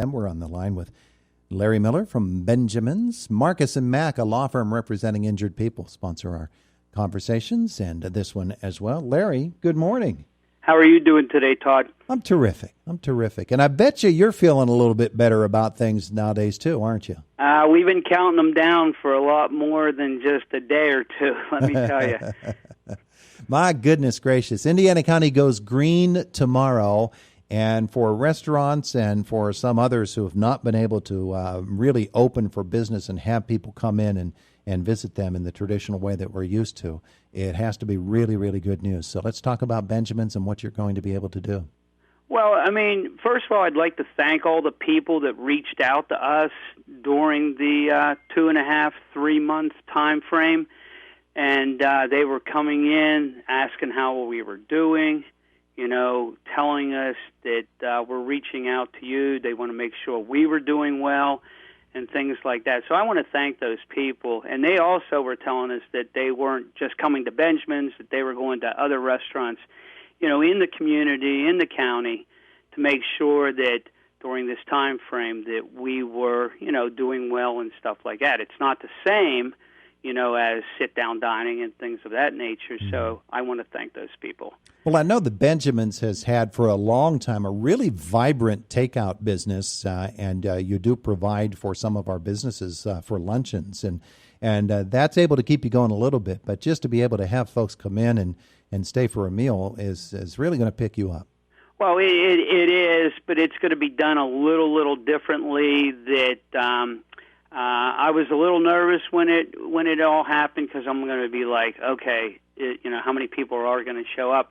And we're on the line with Larry Miller from Benjamin's. Marcus and Mack, a law firm representing injured people, sponsor our conversations and this one as well. Larry, good morning. How are you doing today, Todd? I'm terrific. And I bet you're feeling a little bit better about things nowadays too, aren't you? We've been counting them down for a lot more than just a day or two, let me tell you. My goodness gracious. Indiana County goes green tomorrow. And for restaurants and for some others who have not been able to really open for business and have people come in and visit them in the traditional way that we're used to, it has to be really, really good news. So let's talk about Benjamin's and what you're going to be able to do. Well, I mean, first of all, I'd like to thank all the people that reached out to us during the 2.5, 3 month time frame. And they were coming in, asking how we were doing, you know, telling us that we're reaching out to you. They want to make sure we were doing well and things like that. So I want to thank those people. And they also were telling us that they weren't just coming to Benjamin's, that they were going to other restaurants, you know, in the community, in the county, to make sure that during this time frame that we were, you know, doing well and stuff like that. It's not the same, you know, as sit-down dining and things of that nature. So I want to thank those people. Well, I know that Benjamin's has had for a long time a really vibrant takeout business, and you do provide for some of our businesses for luncheons, and that's able to keep you going a little bit. But just to be able to have folks come in and stay for a meal is really going to pick you up. Well, it is, but it's going to be done a little differently. That I was a little nervous when it all happened, because I'm going to be like, okay, you know, how many people are going to show up?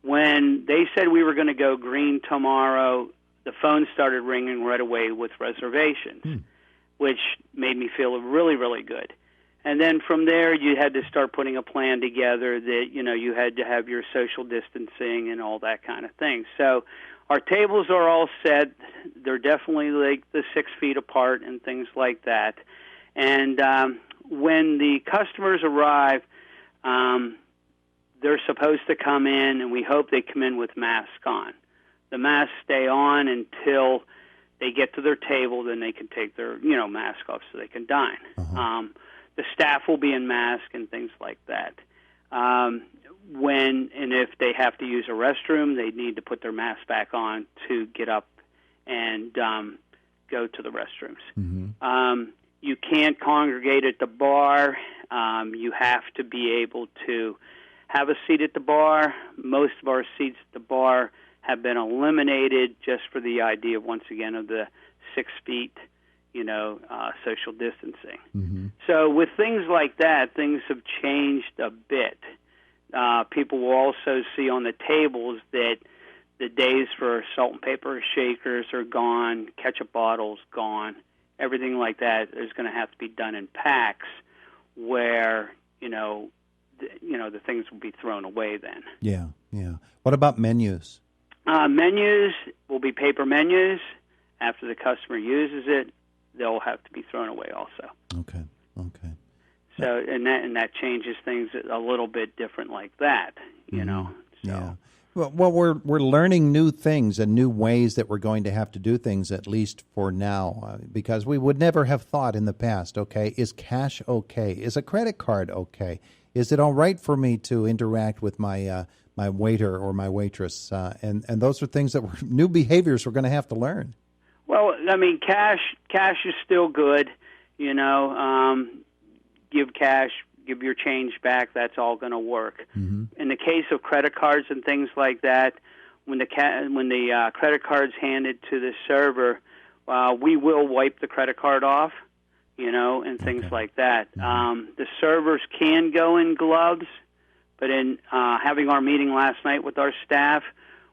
When they said we were going to go green tomorrow, the phone started ringing right away with reservations, which made me feel really, really good. And then from there, you had to start putting a plan together that, you know, you had to have your social distancing and all that kind of thing. So our tables are all set. They're definitely like the 6 feet apart and things like that. And when the customers arrive, they're supposed to come in, and we hope they come in with masks on. The masks stay on until they get to their table, then they can take their, you know, mask off so they can dine. The staff will be in mask and things like that. When and if they have to use a restroom, they need to put their mask back on to get up and go to the restrooms. You can't congregate at the bar. You have to be able to have a seat at the bar. Most of our seats at the bar have been eliminated just for the idea, once again, of the 6 feet, you know, social distancing. So with things like that, things have changed a bit. People will also see on the tables that the days for salt and pepper shakers are gone, ketchup bottles gone, everything like that is going to have to be done in packs where, the things will be thrown away then. Yeah. What about menus? Menus will be paper menus. After the customer uses it, they'll have to be thrown away also. Okay. So and that changes things a little bit different like that, you know. So. Yeah. Well, we're learning new things and new ways that we're going to have to do things, at least for now, because we would never have thought in the past, okay, is cash okay? Is a credit card okay? Is it all right for me to interact with my my waiter or my waitress? And those are things that new behaviors we're going to have to learn. Well, I mean, cash is still good, you know. Give cash, give your change back. That's all going to work. In the case of credit cards and things like that, when the credit card's handed to the server, we will wipe the credit card off, you know, and things like that. The servers can go in gloves, but in having our meeting last night with our staff,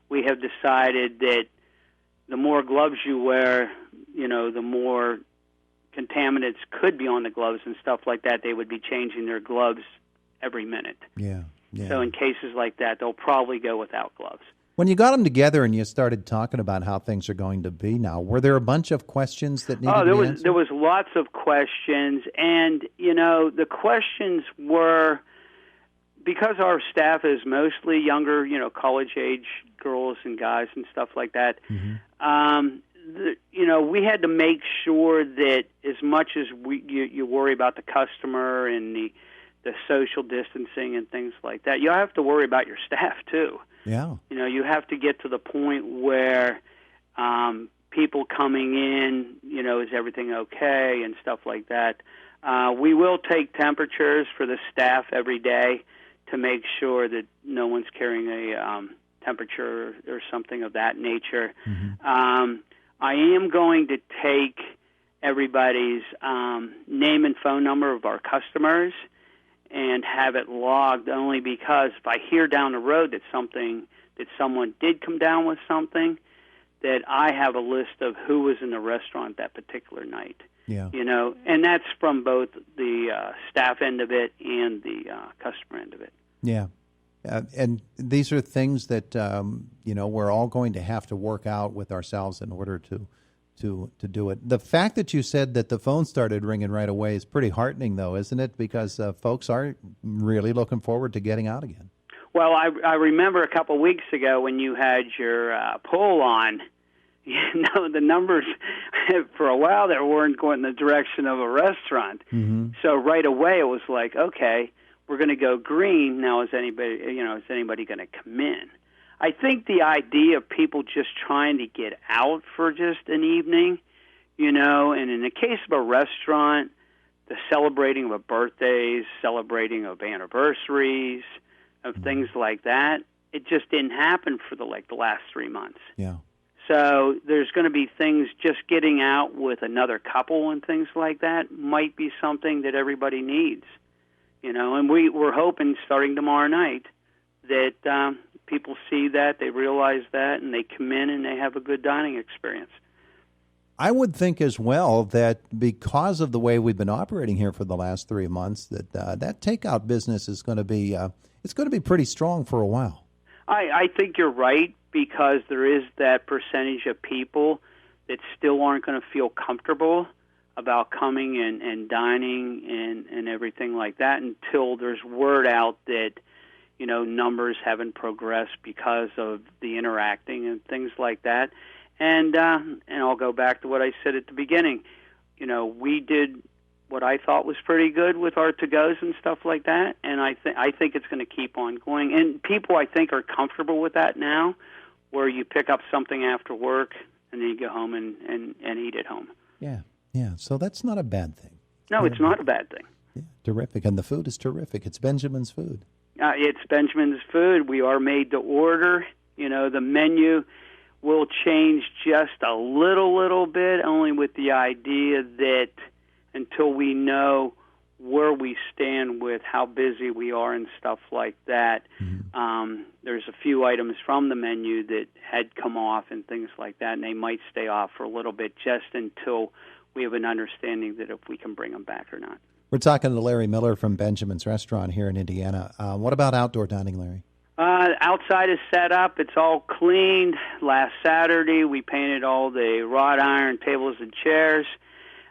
we have decided that the more gloves you wear, you know, the more contaminants could be on the gloves and stuff like that. They would be changing their gloves every minute. Yeah. So in cases like that, they'll probably go without gloves. When you got them together and you started talking about how things are going to be now, were there a bunch of questions that needed to be answered? There was lots of questions, and, you know, the questions were, because our staff is mostly younger, you know, college-age girls and guys and stuff like that, we had to make sure that as much as you worry about the customer and the social distancing and things like that, you have to worry about your staff too. Yeah. You have to get to the point where people coming in, is everything okay and stuff like that. We will take temperatures for the staff every day to make sure that no one's carrying a temperature or something of that nature. Mm-hmm. I am going to take everybody's name and phone number of our customers and have it logged, only because if I hear down the road that someone did come down with something, that I have a list of who was in the restaurant that particular night. Yeah. And that's from both the staff end of it and the customer end of it. Yeah. And these are things that, we're all going to have to work out with ourselves in order to do it. The fact that you said that the phone started ringing right away is pretty heartening, though, isn't it? Because folks are really looking forward to getting out again. Well, I remember a couple of weeks ago when you had your poll on, the numbers for a while there weren't going in the direction of a restaurant. Mm-hmm. So right away it was like, okay, we're going to go green. Now is anybody going to come in? I think the idea of people just trying to get out for just an evening, and in the case of a restaurant, the celebrating of birthdays, celebrating of anniversaries, of things like that, it just didn't happen for the last 3 months. Yeah. So there's going to be things, just getting out with another couple and things like that might be something that everybody needs. And we're hoping starting tomorrow night that people see that, they realize that, and they come in and they have a good dining experience. I would think as well that because of the way we've been operating here for the last 3 months, that that takeout business is going to be it's going to be pretty strong for a while. I think you're right, because there is that percentage of people that still aren't going to feel comfortable about coming and dining and everything like that until there's word out that numbers haven't progressed because of the interacting and things like that. And I'll go back to what I said at the beginning. We did what I thought was pretty good with our to-goes and stuff like that, and I think it's going to keep on going. And people, I think, are comfortable with that now, where you pick up something after work and then you go home and eat at home. Yeah. So that's not a bad thing. No, it's not a bad thing. Yeah, terrific. And the food is terrific. It's Benjamin's food. It's Benjamin's food. We are made to order. The menu will change just a little bit, only with the idea that until we know where we stand with how busy we are and stuff like that, there's a few items from the menu that had come off and things like that, and they might stay off for a little bit just until we have an understanding that if we can bring them back or not. We're talking to Larry Miller from Benjamin's Restaurant here in Indiana. What about outdoor dining, Larry? Outside is set up. It's all cleaned. Last Saturday, we painted all the wrought iron tables and chairs.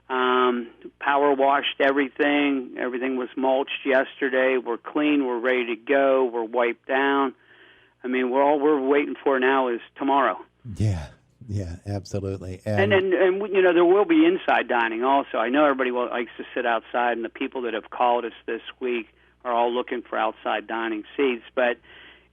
Power washed everything. Everything was mulched yesterday. We're clean. We're ready to go. We're wiped down. I mean, all we're waiting for now is tomorrow. Yeah, absolutely. And there will be inside dining also. I know everybody likes to sit outside, and the people that have called us this week are all looking for outside dining seats, but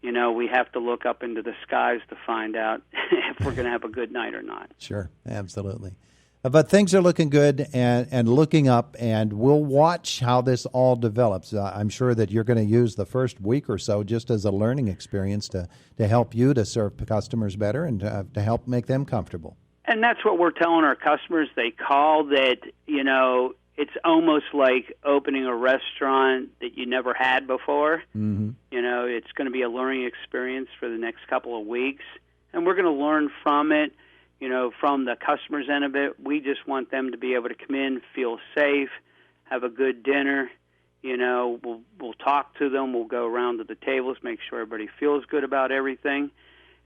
we have to look up into the skies to find out if we're going to have a good night or not. Sure, absolutely. But things are looking good and looking up, and we'll watch how this all develops. I'm sure that you're going to use the first week or so just as a learning experience to help you to serve customers better and to help make them comfortable. And that's what we're telling our customers. They call that, it's almost like opening a restaurant that you never had before. Mm-hmm. It's going to be a learning experience for the next couple of weeks, and we're going to learn from it. From the customer's end of it, we just want them to be able to come in, feel safe, have a good dinner. We'll talk to them. We'll go around to the tables, make sure everybody feels good about everything,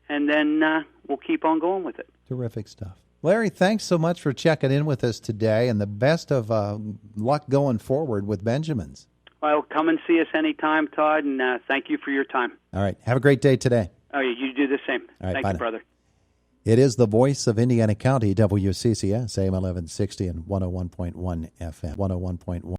and then we'll keep on going with it. Terrific stuff. Larry, thanks so much for checking in with us today, and the best of luck going forward with Benjamin's. Well, come and see us anytime, Todd, and thank you for your time. All right. Have a great day today. Oh, you do the same. All right, thank you, brother. It is the voice of Indiana County, WCCS, AM 1160 and 101.1 FM. 101.1.